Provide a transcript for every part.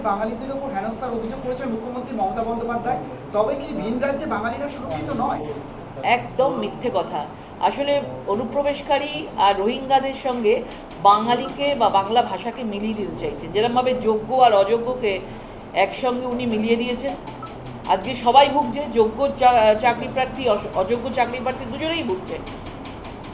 বাঙালিদের উপর হেনস্থার অভিযোগ করেছেন মুখ্যমন্ত্রী মমতা বন্দ্যোপাধ্যায়, তবে কি ভিন রাজ্যে বাঙালিরা সুরক্ষিত নয়? একদম মিথ্যে কথা। আসলে অনুপ্রবেশকারী আর রোহিঙ্গাদের সঙ্গে বাঙালিকে বা বাংলা ভাষাকে মিলিয়ে দিতে চাইছেন, যেরকমভাবে যোগ্য আর অযোগ্যকে একসঙ্গে উনি মিলিয়ে দিয়েছেন। আজকে সবাই ভুগছে, যোগ্য চাকরি প্রার্থী অযোগ্য চাকরি প্রার্থী দুজনেই ভুগছে।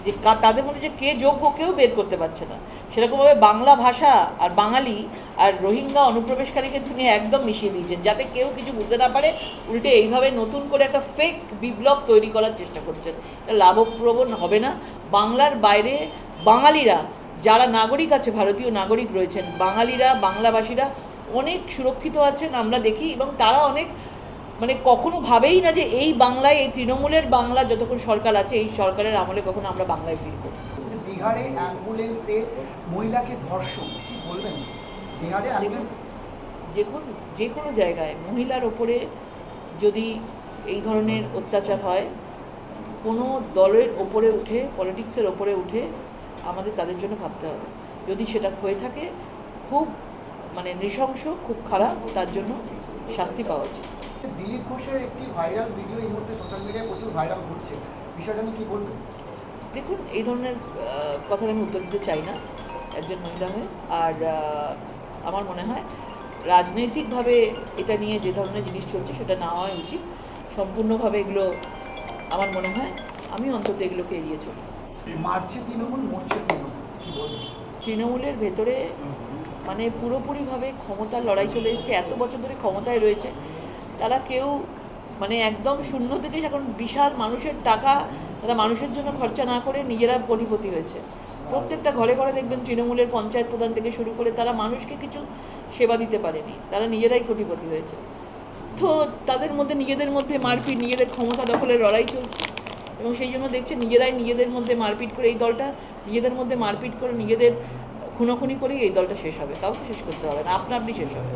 যে তাদের মধ্যে যে কে যোগ্য কেউ বের করতে পারছে না। সেরকমভাবে বাংলা ভাষা আর বাঙালি আর রোহিঙ্গা অনুপ্রবেশকারীকে তিনি একদম মিশিয়ে দিয়েছেন, যাতে কেউ কিছু বুঝতে না পারে। উল্টে এইভাবে নতুন করে একটা ফেক বিপ্লব তৈরি করার চেষ্টা করছেন। এটা লাভপ্রবণ হবে না। বাংলার বাইরে বাঙালিরা যারা নাগরিক আছে, ভারতীয় নাগরিক রয়েছেন, বাঙালিরা বাংলাভাষীরা অনেক সুরক্ষিত আছেন আমরা দেখি, এবং তারা অনেক কখনো ভাবেই না যে এই বাংলায়, এই তৃণমূলের বাংলা যতক্ষণ সরকার আছে, এই সরকারের আমলে কখনো আমরা বাংলায় ফিরব। বিহারে অ্যাম্বুলেন্সে মহিলাকে ধর্ষণ, কি বলবেন? বিহারে যে কোনো জায়গায় মহিলার ওপরে যদি এই ধরনের অত্যাচার হয়, কোনো দলের ওপরে উঠে, পলিটিক্সের ওপরে উঠে আমাদের তাদের জন্য ভাবতে হবে। যদি সেটা হয়ে থাকে, খুব নৃশংস, খুব খারাপ, তার জন্য শাস্তি পাওয়া উচিত। দিলীপ ঘোষের একটি ভাইরাল ভিডিও এই মুহূর্তে সোশ্যাল মিডিয়ায় প্রচুর ভাইরাল ঘটছে, বিষয়টা নিয়ে কী বলবেন? দেখুন, এই ধরনের কথার আমি উত্তর দিতে চাই না একজন মহিলা হয়ে। আর আমার মনে হয় রাজনৈতিকভাবে এটা নিয়ে যে ধরনের জিনিস চলছে সেটা না হওয়া উচিত। সম্পূর্ণভাবে এগুলো আমার মনে হয়, আমি অন্তত এগুলোকে এড়িয়ে চলি। মারছে তৃণমূল, মরছে তৃণমূল, কী বলবেন? তৃণমূলের ভেতরে পুরোপুরিভাবে ক্ষমতার লড়াই চলে এসেছে। এত বছর ধরে ক্ষমতায় রয়েছে তারা, কেউ একদম শূন্য থেকে এখন বিশাল মানুষের টাকা তারা মানুষের জন্য খরচা না করে নিজেরা কোটিপতি হয়েছে। প্রত্যেকটা ঘরে ঘরে দেখবেন তৃণমূলের পঞ্চায়েত প্রধান থেকে শুরু করে তারা মানুষকে কিছু সেবা দিতে পারেনি, তারা নিজেরাই কোটিপতি হয়েছে। তো তাদের মধ্যে নিজেদের মধ্যে মারপিট, নিজেদের ক্ষমতা দখলের লড়াই চলছে, এবং সেই জন্য দেখছে নিজেরাই নিজেদের মধ্যে মারপিট করে, এই দলটা নিজেদের মধ্যে মারপিট করে, নিজেদের খুনোখুনি করেই এই দলটা শেষ হবে। কাউকে শেষ করতে হবে না, আপনা আপনি শেষ হবে।